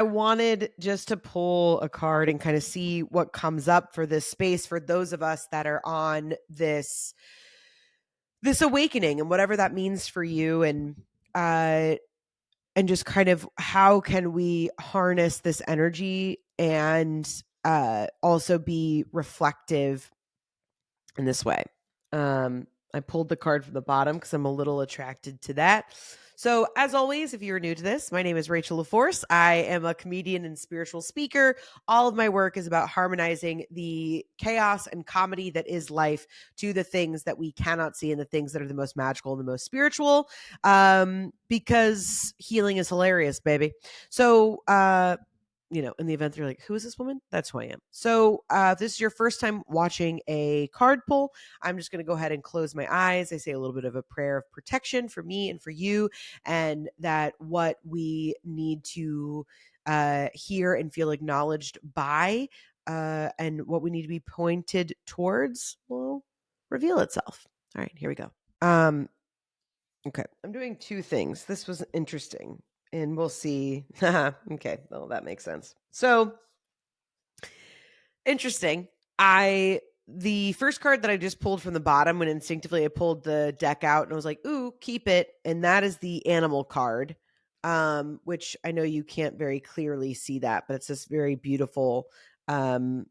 I wanted just to pull a card and kind of see what comes up for this space for those of us that are on this awakening and whatever that means for you, uh and just kind of how can we harness this energy and also be reflective in this way. I pulled the card from the bottom because I'm a little attracted to that. So, as always, if you're new to this, my name is Rachel LaForce. I am a comedian and spiritual speaker. All of my work is about harmonizing the chaos and comedy that is life to the things that we cannot see and the things that are the most magical and the most spiritual. Because healing is hilarious, baby. So, in the event you're like, who is this woman? That's who I am. So if this is your first time watching a card pull, I'm just going to go ahead and close my eyes. I say a little bit of a prayer of protection for me and for you, and that what we need to hear and feel acknowledged by, and what we need to be pointed towards will reveal itself. All right, here we go. Okay, I'm doing two things. This was interesting, and we'll see. Okay, well, that makes sense. So, interesting. The first card that I just pulled from the bottom, when instinctively I pulled the deck out and I was like, "Ooh, keep it." And that is the animal card. Which I know you can't very clearly see that, but it's this very beautiful, I'm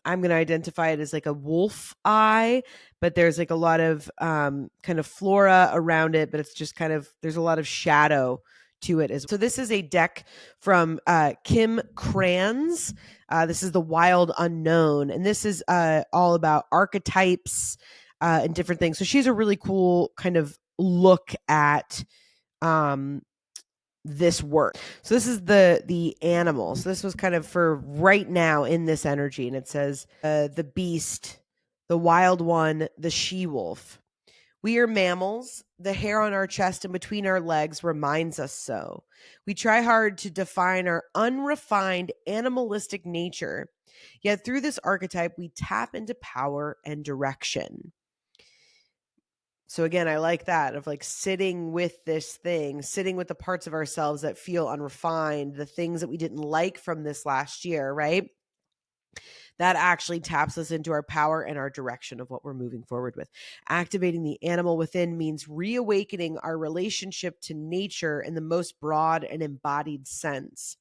going to identify it as like a wolf eye, but there's like a lot of kind of flora around it, but it's just kind of, there's a lot of shadow to it. So this is a deck from Kim Kranz. This is the Wild Unknown, and this is all about archetypes and different things. So she's a really cool kind of look at this work. So this is the animal. So this was kind of for right now in this energy, and it says the beast, the wild one, the she-wolf. We are mammals. The hair on our chest and between our legs reminds us so. We try hard to define our unrefined animalistic nature. Yet through this archetype, we tap into power and direction. So again, I like that of like sitting with this thing, sitting with the parts of ourselves that feel unrefined, the things that we didn't like from this last year, right? That actually taps us into our power and our direction of what we're moving forward with. Activating the animal within means reawakening our relationship to nature in the most broad and embodied sense.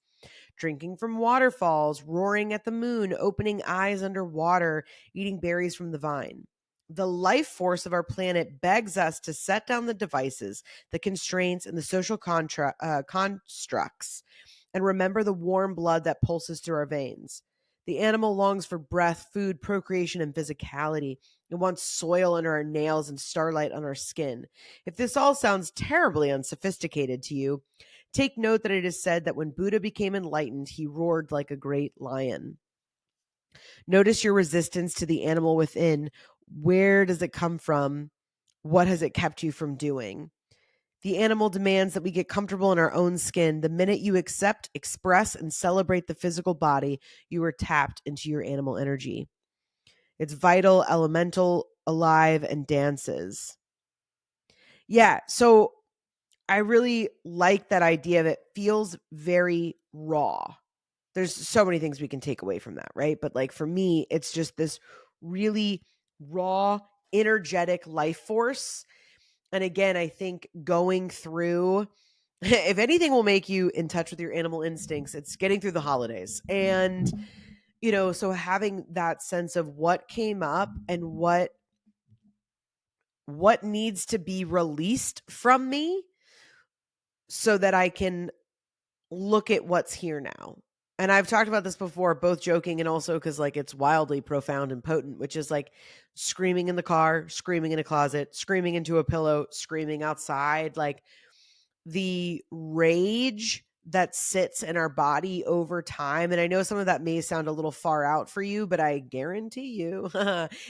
Drinking from waterfalls, roaring at the moon, opening eyes underwater, eating berries from the vine. The life force of our planet begs us to set down the devices, the constraints, and the social constructs, and remember the warm blood that pulses through our veins. The animal longs for breath, food, procreation, and physicality. It wants soil under our nails and starlight on our skin. If this all sounds terribly unsophisticated to you, take note that it is said that when Buddha became enlightened, he roared like a great lion. Notice your resistance to the animal within. Where does it come from? What has it kept you from doing? The animal demands that we get comfortable in our own skin. The minute you accept, express, and celebrate the physical body, you are tapped into your animal energy. It's vital, elemental, alive, and dances. Yeah, so I really like that idea of it feels very raw. There's so many things we can take away from that, right? But like for me, it's just this really raw, energetic life force. And again, I think going through, if anything will make you in touch with your animal instincts, it's getting through the holidays. And, so having that sense of what came up and what needs to be released from me so that I can look at what's here now. And I've talked about this before, both joking and also because like it's wildly profound and potent, which is like screaming in the car, screaming in a closet, screaming into a pillow, screaming outside, like the rage that sits in our body over time. And I know some of that may sound a little far out for you, but I guarantee you,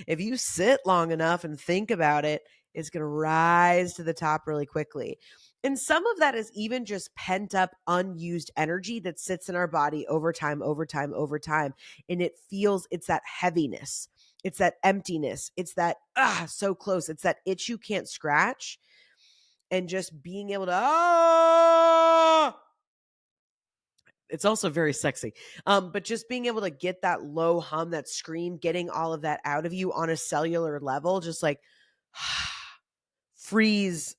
if you sit long enough and think about it, it's going to rise to the top really quickly. And some of that is even just pent up, unused energy that sits in our body over time, over time, over time. And it's that heaviness. It's that emptiness. It's that, so close. It's that itch you can't scratch. And just being able to, It's also very sexy. But just being able to get that low hum, that scream, getting all of that out of you on a cellular level, just like freeze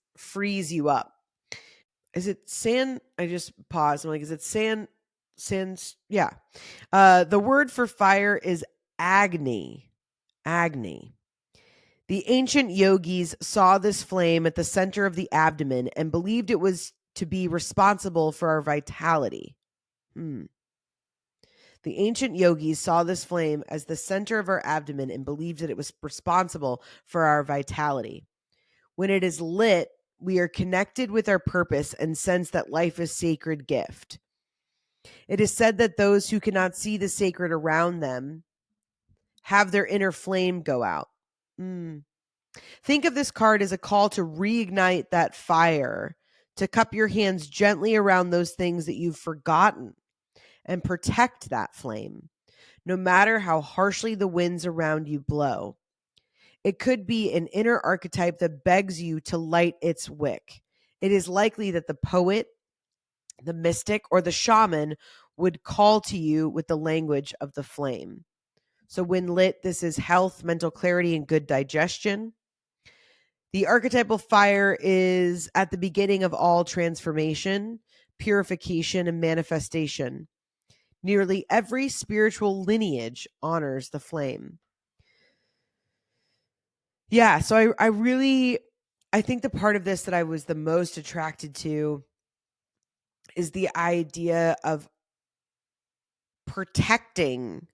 you up. Is it San? I just paused. I'm like, is it Sans? Yeah. The word for fire is Agni. Agni. The ancient yogis saw this flame at the center of the abdomen and believed it was to be responsible for our vitality. The ancient yogis saw this flame as the center of our abdomen and believed that it was responsible for our vitality. When it is lit, we are connected with our purpose and sense that life is a sacred gift. It is said that those who cannot see the sacred around them have their inner flame go out. Think of this card as a call to reignite that fire, to cup your hands gently around those things that you've forgotten and protect that flame, no matter how harshly the winds around you blow. It could be an inner archetype that begs you to light its wick. It is likely that the poet, the mystic, or the shaman would call to you with the language of the flame. So when lit, this is health, mental clarity, and good digestion. The archetypal fire is at the beginning of all transformation, purification, and manifestation. Nearly every spiritual lineage honors the flame. Yeah, so I think the part of this that I was the most attracted to is the idea of protecting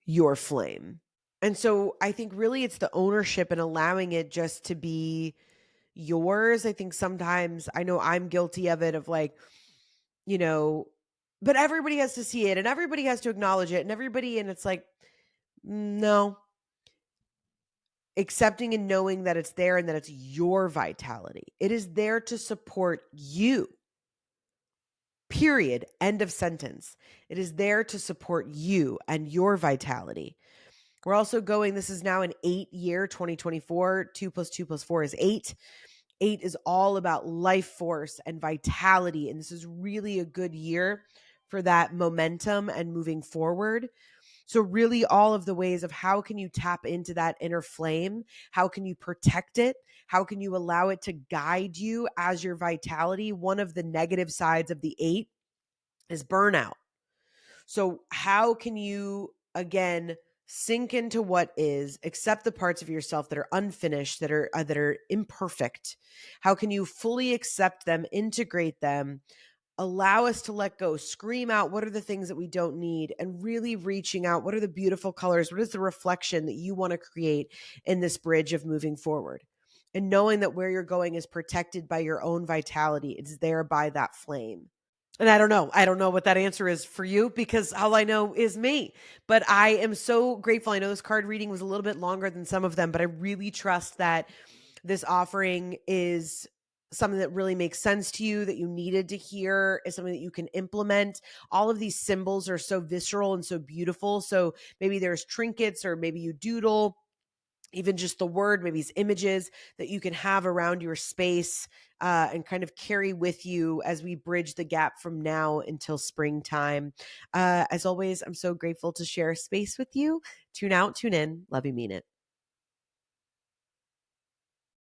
your flame. And so I think really it's the ownership and allowing it just to be yours. I think sometimes I know I'm guilty of it, of like, you know, but everybody has to see it and everybody has to acknowledge it and it's like, no, accepting and knowing that it's there and that it's your vitality. It is there to support you. Period. End of sentence. It is there to support you and your vitality. We're also going, this is now an 8-year, 2024. 2 + 2 + 4 is 8. 8 is all about life force and vitality. And this is really a good year for that momentum and moving forward. So really all of the ways of how can you tap into that inner flame? How can you protect it? How can you allow it to guide you as your vitality? One of the negative sides of the 8 is burnout. So how can you, again, sink into what is, accept the parts of yourself that are unfinished, that are imperfect? How can you fully accept them, integrate them, allow us to let go, scream out what are the things that we don't need, and really reaching out, what are the beautiful colors, what is the reflection that you want to create in this bridge of moving forward? And knowing that where you're going is protected by your own vitality. It's there by that flame. And I don't know what that answer is for you, because all I know is me. But I am so grateful. I know this card reading was a little bit longer than some of them, but I really trust that this offering is something that really makes sense to you, that you needed to hear, is something that you can implement. All of these symbols are so visceral and so beautiful. So maybe there's trinkets, or maybe you doodle, even just the word, maybe it's images that you can have around your space and kind of carry with you as we bridge the gap from now until springtime. As always, I'm so grateful to share space with you. Tune out, tune in. Love you, mean it.